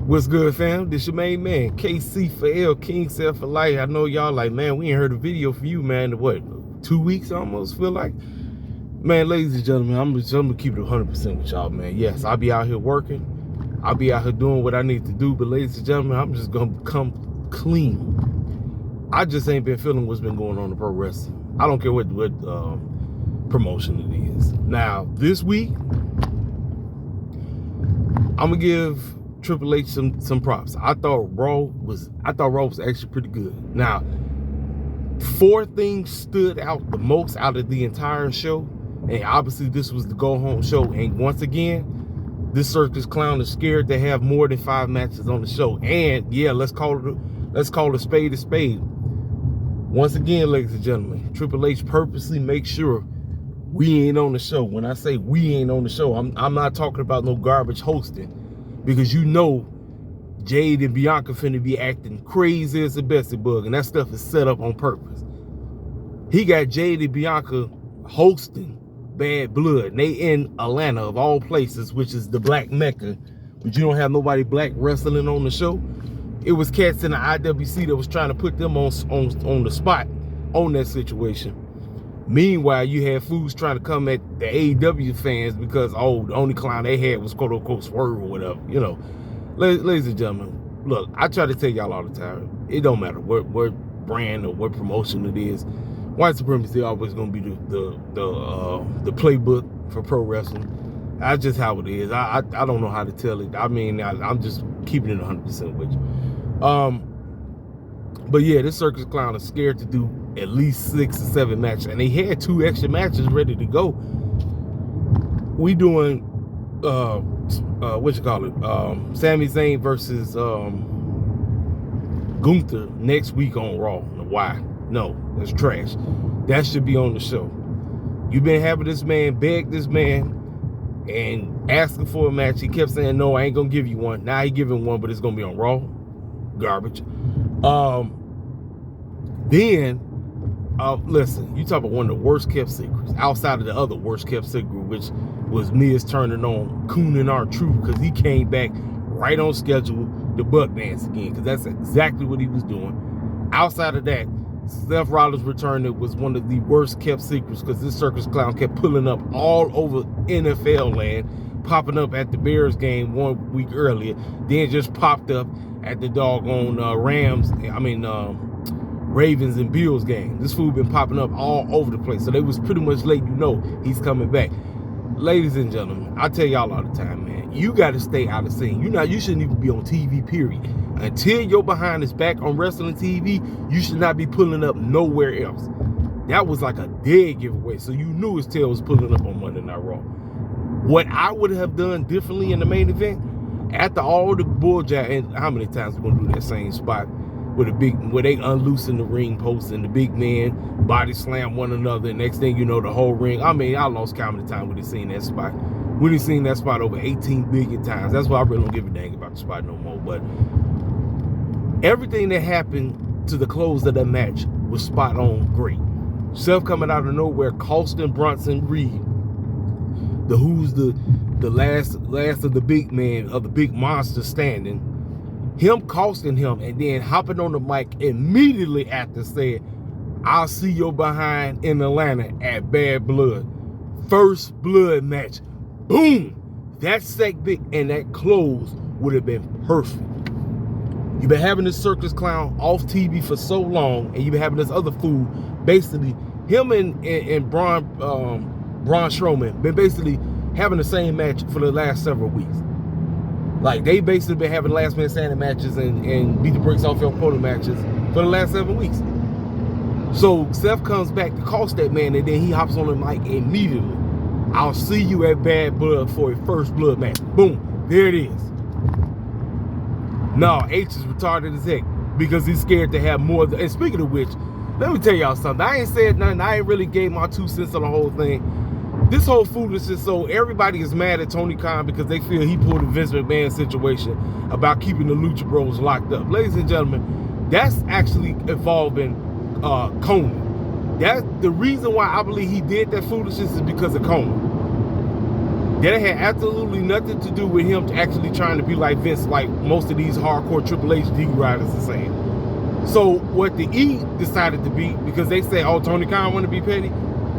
What's good, fam? This your main man, KC for L, King Seth for life. I know y'all like, man, we ain't heard a video for you, man, in what, 2 weeks almost, feel like? Man, ladies and gentlemen, I'm gonna keep it 100% with y'all, man. Yes, I'll be out here working. I'll be out here doing what I need to do, but ladies and gentlemen, I'm just gonna come clean. I just ain't been feeling what's been going on in pro wrestling. I don't care what promotion it is. Now, this week, I'm gonna give Triple H some props. I thought Raw was actually pretty good. Now, 4 things stood out the most out of the entire show, and obviously this was the go home show. And once again, this circus clown is scared to have more than 5 matches on the show. And yeah, let's call it a spade a spade. Once again, ladies and gentlemen, Triple H purposely makes sure we ain't on the show. When I say we ain't on the show, I'm not talking about no garbage hosting, because you know Jade and Bianca finna be acting crazy as a Bessie bug, and that stuff is set up on purpose. He got Jade and Bianca hosting Bad Blood, and they in Atlanta of all places, which is the black mecca, but you don't have nobody black wrestling on the show. It was cats in the IWC that was trying to put them on the spot on that situation. Meanwhile, you had fools trying to come at the AEW fans because, oh, the only clown they had was quote unquote Swerve or whatever. You know, ladies and gentlemen, look, I try to tell y'all all the time, it don't matter what brand or what promotion it is. White supremacy always gonna be the playbook for pro wrestling. That's just how it is. I don't know how to tell it. I mean, I'm just keeping it 100% with you. But yeah, this circus clown is scared to do at least 6 or 7 matches, and they had 2 extra matches ready to go. We doing what you call it? Sami Zayn versus Gunther next week on Raw. Why? No, that's trash. That should be on the show. You've been having this man beg this man and asking for a match. He kept saying, no, I ain't gonna give you one. Now he giving one, but it's gonna be on Raw. Garbage. Then listen, you talk about one of the worst kept secrets outside of the other worst kept secret, which was Miz turning on Coon and R-Truth, because he came back right on schedule to buck dance again, because that's exactly what he was doing. Outside of that, Seth Rollins return, it was one of the worst kept secrets, because this circus clown kept pulling up all over NFL land, popping up at the Bears game 1 week earlier, then just popped up at the doggone Ravens and Bills game. This fool been popping up all over the place, so they was pretty much letting you know he's coming back. Ladies and gentlemen, I tell y'all all the time, man, you got to stay out of scene. You shouldn't even be on TV, period. Until your behind is back on wrestling TV, you should not be pulling up nowhere else. That was like a dead giveaway, so you knew his tail was pulling up on Monday Night Raw. What I would have done differently in the main event, after all the bull jack, and how many times we're gonna do that same spot where they unloosen the ring post and the big men body slam one another, and next thing you know, the whole ring. I mean, I lost count of the time we done seen that spot. We done seen that spot over 18 billion times. That's why I really don't give a dang about the spot no more. But everything that happened to the close of that match was spot on great. Seth coming out of nowhere, costing Bronson Reed, who's the last of the big man, of the big monster standing, him costing him, and then hopping on the mic immediately after saying, I'll see your behind in Atlanta at Bad Blood. First blood match. Boom! That segment and that close would have been perfect. You've been having this circus clown off TV for so long, and you've been having this other fool, basically, him and Braun Strowman, been basically having the same match for the last several weeks. Like, they basically been having last man standing matches and beat the brakes off your opponent matches for the last 7 weeks. So Seth comes back to cost that man, and then he hops on the mic immediately. I'll see you at Bad Blood for a first blood match. Boom, there it is. No, H is retarded as heck, because he's scared to have more. And speaking of which, let me tell y'all something. I ain't said nothing. I ain't really gave my 2 cents on the whole thing. This whole foolishness, so everybody is mad at Tony Khan because they feel he pulled a Vince McMahon situation about keeping the Lucha Bros locked up. Ladies and gentlemen, that's actually involving Conan. That's the reason why I believe he did that foolishness, is because of Conan. That had absolutely nothing to do with him actually trying to be like Vince, like most of these hardcore Triple H D riders are saying. So what the E decided to be, because they say, oh, Tony Khan want to be petty.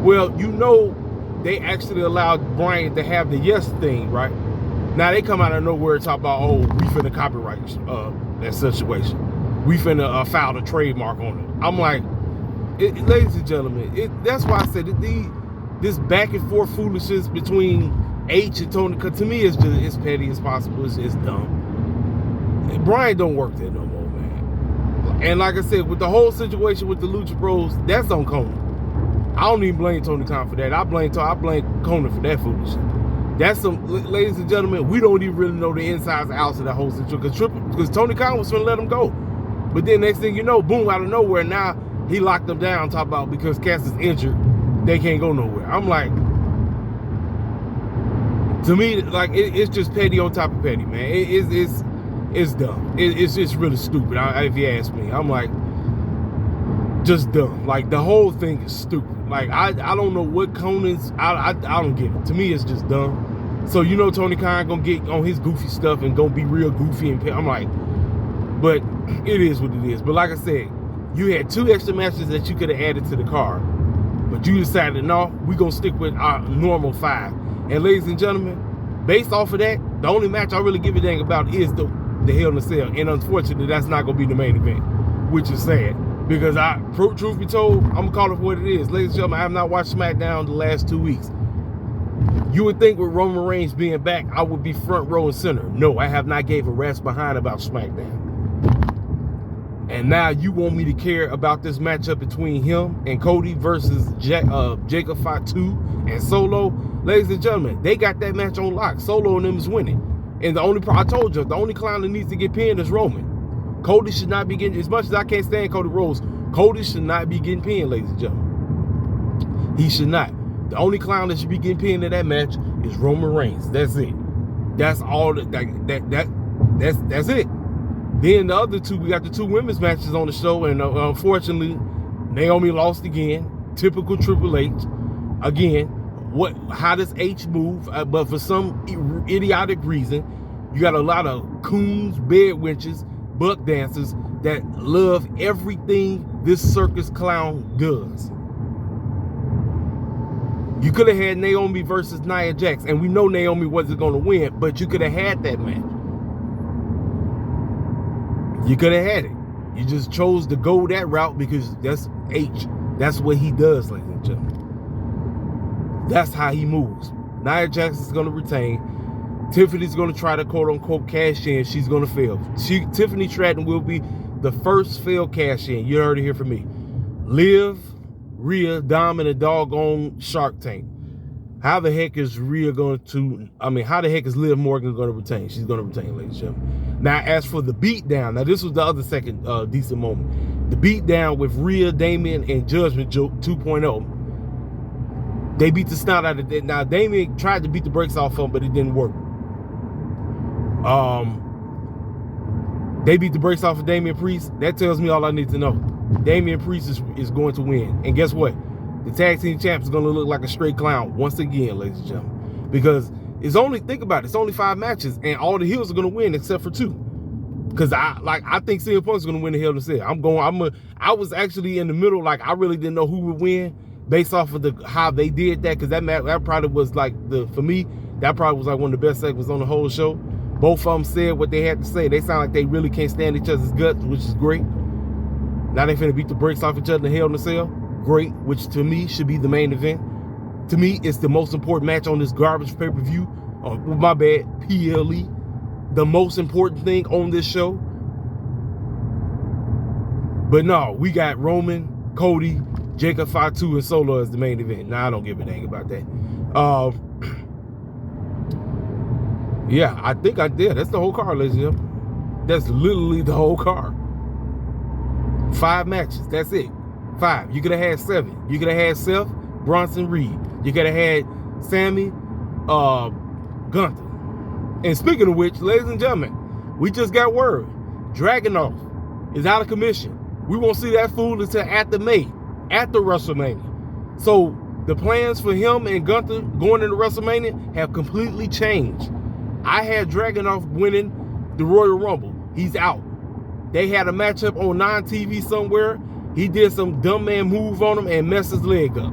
Well, you know, they actually allowed Brian to have the yes thing, right? Now they come out of nowhere and talk about, oh, we finna copyright that situation. We finna file a trademark on it. I'm like, ladies and gentlemen, that's why I said this back and forth foolishness between H and Tony, to me, it's just as petty as possible. It's dumb. And Brian don't work there no more, man. And like I said, with the whole situation with the Lucha Bros, that's on Conan. I don't even blame Tony Khan for that. I blame Conan for that foolishness. That's some, ladies and gentlemen, we don't even really know the insides and outs of that whole situation, because Tony Khan was going to let him go. But then next thing you know, boom, out of nowhere, now he locked them down, talk about because Cass is injured, they can't go nowhere. I'm like, to me, like, it's just petty on top of petty, man. It's dumb. It's just really stupid, if you ask me. I'm like, just dumb. Like, the whole thing is stupid. Like, I don't know what Conan's, I don't get it. To me, it's just dumb. So, you know, Tony Khan gonna get on his goofy stuff and gonna be real goofy. And I'm like, but it is what it is. But like I said, you had 2 extra matches that you could have added to the card. But you decided, no, we're gonna stick with our normal 5. And ladies and gentlemen, based off of that, the only match I really give a dang about is the Hell in a Cell. And unfortunately, that's not gonna be the main event, which is sad. Because truth be told, I'm gonna call it for what it is. Ladies and gentlemen, I have not watched SmackDown the last 2 weeks. You would think with Roman Reigns being back, I would be front row and center. No, I have not gave a rat's behind about SmackDown. And now you want me to care about this matchup between him and Cody versus Jacob Fatu and Solo. Ladies and gentlemen, they got that match on lock. Solo and them is winning. And I told you, the only clown that needs to get pinned is Roman. Cody should not be getting, as much as I can't stand Cody Rhodes, Cody should not be getting pinned, ladies and gentlemen. He should not. The only clown that should be getting pinned in that match is Roman Reigns. That's it. That's all that's it. Then the other 2, we got the 2 women's matches on the show, and unfortunately, Naomi lost again. Typical Triple H. Again, how does H move? But for some idiotic reason, you got a lot of coons, bed wenches, buck dancers that love everything this circus clown does. You could have had Naomi versus Nia Jax, and we know Naomi wasn't going to win, but you could have had that match. You could have had it. You just chose to go that route because that's H. That's what he does, ladies and gentlemen. That's how he moves. Nia Jax is going to retain. Tiffany's going to try to quote-unquote cash in. She's going to fail. Tiffany Stratton will be the first failed cash in. You heard it here from me. Liv, Rhea, Dom, and a doggone Shark Tank. How the heck is Rhea going to, how the heck is Liv Morgan going to retain? She's going to retain, ladies and gentlemen. Now, as for the beatdown, now this was the other second decent moment. The beatdown with Rhea, Damien, and Judgment 2.0. They beat the snot out of it. Now, Damien tried to beat the brakes off of him, but it didn't work. They beat the brakes off of Damian Priest. That tells me all I need to know. Damian Priest is going to win. And guess what? The tag team champ is going to look like a straight clown once again, ladies and gentlemen. Because it's only, think about it, it's only 5 matches, and all the heels are going to win except for 2. Because I think CM Punk's going to win the Hell in a Cell. I was actually in the middle, like I really didn't know who would win based off of how they did that, because that probably was like, for me, that probably was like one of the best segments on the whole show. Both of them said what they had to say. They sound like they really can't stand each other's guts, which is great. Now they finna beat the brakes off each other in Hell in a Cell. Great, which to me should be the main event. To me, it's the most important match on this garbage pay-per-view. My bad, PLE. The most important thing on this show. But no, we got Roman, Cody, Jacob Fatu, and Solo as the main event. Now I don't give a dang about that. Yeah, I think I did. That's the whole card, ladies and gentlemen. That's literally the whole card. 5 matches. That's it. 5. You could have had 7. You could have had Seth, Bronson Reed. You could have had Sammy, Gunther. And speaking of which, ladies and gentlemen, we just got word. Dragunov is out of commission. We won't see that fool until after May, after WrestleMania. So The plans for him and Gunther going into WrestleMania have completely changed. I had Dragunov winning the Royal Rumble. He's out. They had a matchup on non-TV somewhere. He did some dumb man move on him and messed his leg up.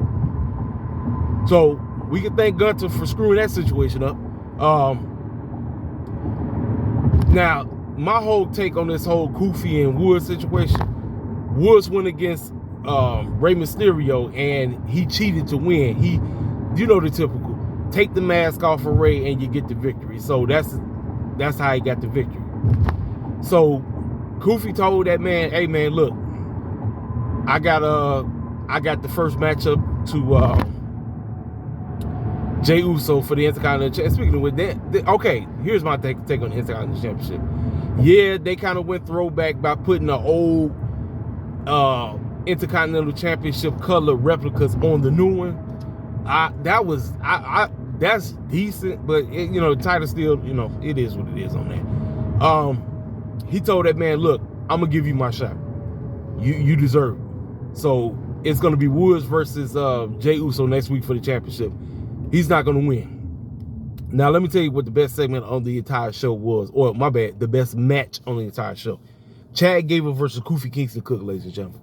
So we can thank Gunther for screwing that situation up. Now, my whole take on this whole Kofi and Woods situation, Woods went against Rey Mysterio and he cheated to win. You know the typical, take the mask off of Rey and you get the victory. So that's how he got the victory. So Kofi told that man, hey man, look, I got the first matchup to Jey Uso for the Intercontinental Championship. Speaking of which, okay, here's my take on the Intercontinental Championship. Yeah, they kind of went throwback by putting the old Intercontinental Championship color replicas on the new one. That's decent, but the title still, it is what it is on that. He told that man, look, I'm gonna give you my shot. You deserve it. So it's gonna be Woods versus Jey Uso next week for the championship. He's not gonna win. Now let me tell you what the best segment on the entire show was, or my bad, the best match on the entire show. Chad Gable versus Kofi Kingston Cook, ladies and gentlemen.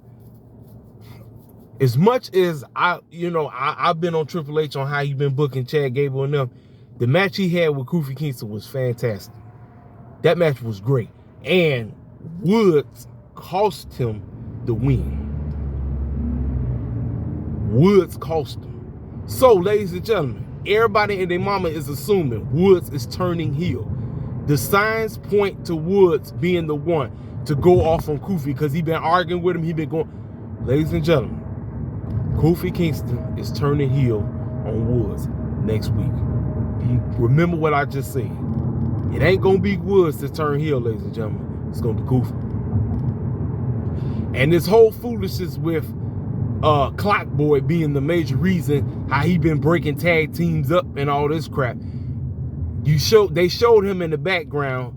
As much as I've been on Triple H on how he been booking Chad Gable and them, the match he had with Kofi Kingston was fantastic. That match was great. And Woods cost him the win. Woods cost him. So, ladies and gentlemen, everybody and their mama is assuming Woods is turning heel. The signs point to Woods being the one to go off on Kofi because he been arguing with him. He been going. Ladies and gentlemen, Kofi Kingston is turning heel on Woods next week. Remember what I just said. It ain't going to be Woods to turn heel, ladies and gentlemen. It's going to be Kofi. And this whole foolishness with Clock Boy being the major reason how he been breaking tag teams up and all this crap. They showed him in the background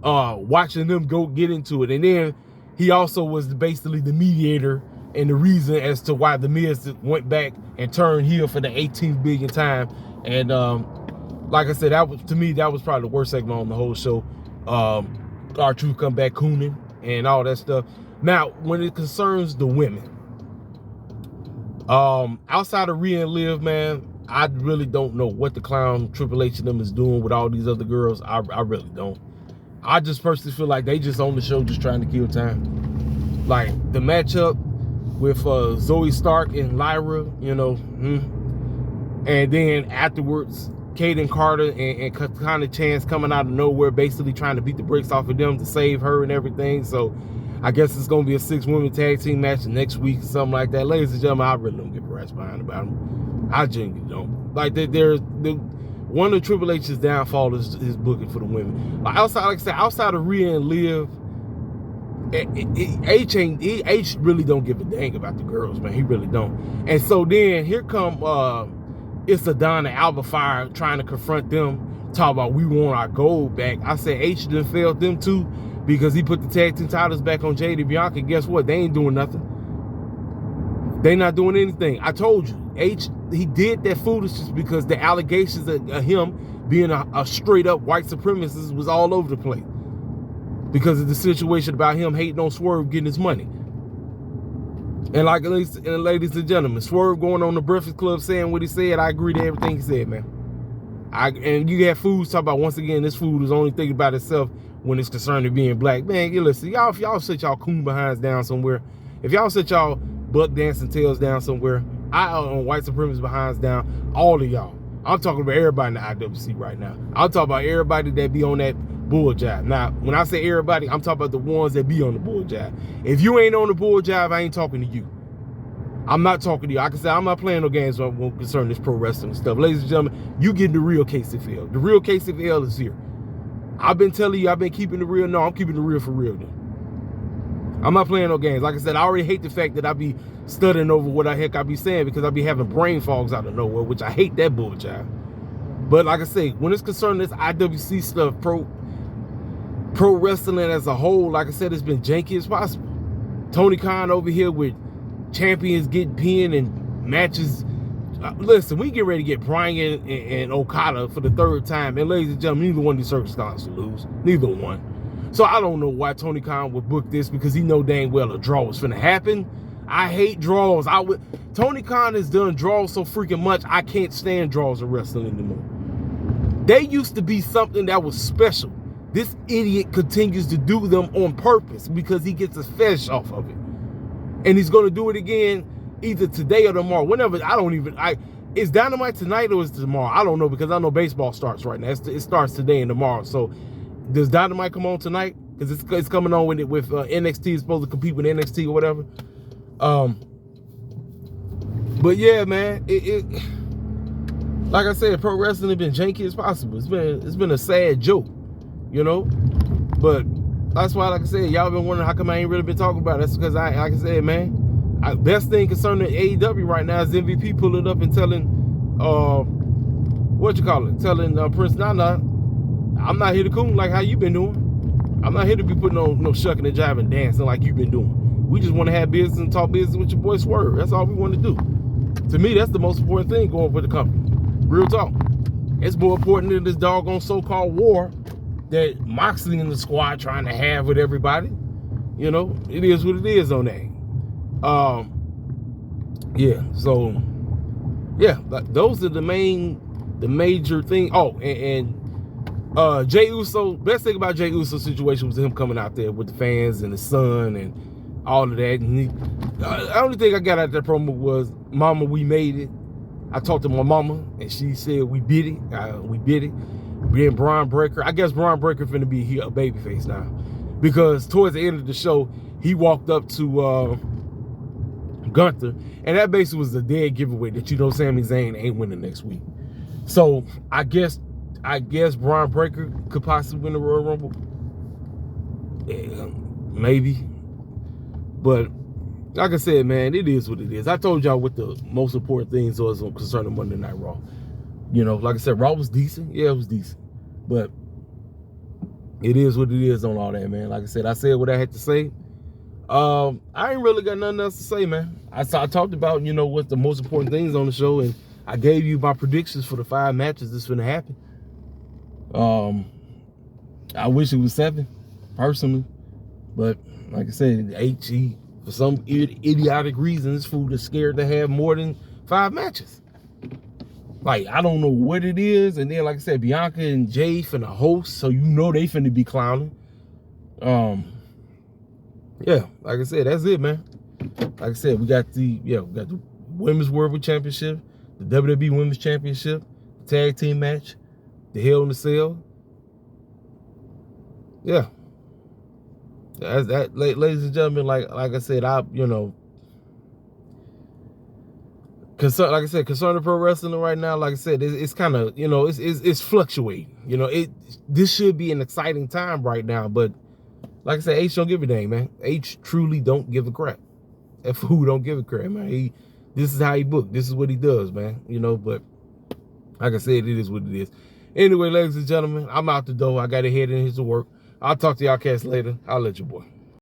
watching them go get into it. And then he also was basically the mediator and the reason as to why the Miz went back and turned heel for the 18th billion time. And like I said, that was probably the worst segment on the whole show. R-Truth come back cooning and all that stuff. Now, when it concerns the women, outside of Rhea and Liv, man, I really don't know what the clown Triple H and them is doing with all these other girls. I really don't. I just personally feel like they just on the show just trying to kill time. Like the matchup with Zoe Stark and Lyra, and then afterwards, Kaden Carter and Katana Chance coming out of nowhere, basically trying to beat the brakes off of them to save her and everything. So I guess it's going to be a 6-woman tag team match next week or something like that. Ladies and gentlemen, I really don't give a rat's behind about them. I genuinely don't. Like, one of Triple H's downfall is his booking for the women. Like, outside of Rhea and Liv, H really don't give a dang about the girls, man. He really don't. And so then here come Issa Donna Alba Fire trying to confront them, talk about we want our gold back. I said H done failed them too because he put the tag team titles back on Jade and Bianca. Guess what? They ain't doing nothing. They not doing anything. I told you, H, he did that foolishness because the allegations of him being a straight up white supremacist was all over the place because of the situation about him hating on Swerve getting his money. And like, ladies and gentlemen, Swerve going on the Breakfast Club saying what he said, I agree to everything he said, man. And you have fools talk about, once again, this fool is only thinking about itself when it's concerned with being black. Man, listen, y'all, if y'all sit y'all coon behinds down somewhere, if y'all sit y'all buck dancing tails down somewhere, I on white supremacist behinds down, all of y'all. I'm talking about everybody in the IWC right now. I'm talking about everybody that be on that bull jive. Now, when I say everybody, I'm talking about the ones that be on the bull jive. If you ain't on the bull jive, I ain't talking to you. I'm not talking to you. Like I said, I'm not playing no games concerning this pro wrestling stuff. Ladies and gentlemen, you getting the real KCFL. The real KCFL is here. I've been telling you, I've been keeping the real. No, I'm keeping the real for real then. I'm not playing no games. Like I said, I already hate the fact that I be studying over what the heck I be saying because I be having brain fogs out of nowhere, which I hate that bull jive. But like I say, when it's concerned this IWC stuff, pro wrestling as a whole, like I said, it's been janky as possible. Tony Khan over here with champions getting pinned and matches listen, we get ready to get Bryan and Okada for the third time. And ladies and gentlemen, neither one of these circumstances lose. Neither one. So I don't know why Tony Khan would book this, because he know dang well a draw was finna happen. I hate draws. Tony Khan has done draws so freaking much, I can't stand draws in wrestling anymore. They used to be something that was special. This idiot continues to do them on purpose because he gets a fetish off of it. And he's going to do it again either today or tomorrow. Whenever, is Dynamite tonight or is it tomorrow? I don't know, because I know baseball starts right now. It starts today and tomorrow. So does Dynamite come on tonight? Because it's coming on with NXT is supposed to compete with NXT or whatever. But yeah, man, like I said, pro wrestling has been janky as possible. It's been a sad joke, you know. But that's why, like I said, y'all been wondering how come I ain't really been talking about it. That's because like I said, man, best thing concerning AEW right now is MVP pulling up and telling telling Prince Nana, I'm not here to coon like how you been doing. I'm not here to be putting on no shucking and jiving and dancing like you've been doing. We just want to have business and talk business with your boy Swerve. That's all we want to do. To me, that's the most important thing going for the company. Real talk. It's more important than this doggone so-called war that Moxley and the squad trying to have with everybody. You know, it is what it is on that. Yeah, so yeah, those are the major thing. Oh, and Jey Uso, best thing about Jey Uso's situation was him coming out there with the fans and his son and all of that. And the only thing I got out of that promo was, "Mama, we made it." I talked to my mama, and she said, "We did it. We did it." Being Braun Breaker, I guess Braun Breaker finna be a babyface now, because towards the end of the show, he walked up to Gunther, and that basically was a dead giveaway that Sami Zayn ain't winning next week. So I guess Braun Breaker could possibly win the Royal Rumble. Yeah, maybe. But like I said, man, it is what it is. I told y'all what the most important things was concerning Monday Night Raw. You know, like I said, Raw was decent. Yeah, it was decent. But it is what it is on all that, man. Like I said what I had to say. I ain't really got nothing else to say, man. I talked about, what the most important things on the show, and I gave you my predictions for the 5 matches that's going to happen. I wish it was 7, personally. But like I said, HE, for some idiotic reason, this fool is scared to have more than 5 matches. Like, I don't know what it is. And then, like I said, Bianca and Jay finna host, so they finna be clowning. Yeah, like I said, that's it, man. Like I said, we got the Women's World Championship, the WWE Women's Championship, the tag team match, the Hell in a Cell. Yeah. As that, ladies and gentlemen, like I said, concerning pro wrestling right now, like I said, it's kind of, it's fluctuating. This should be an exciting time right now, but like I said, H don't give a dang, man. H truly don't give a crap. That fool don't give a crap, man. This is how he booked. This is what he does, man. But like I said, it is what it is. Anyway, ladies and gentlemen, I'm out the door. I got to head in here to work. I'll talk to y'all cats later. I'll let you boy.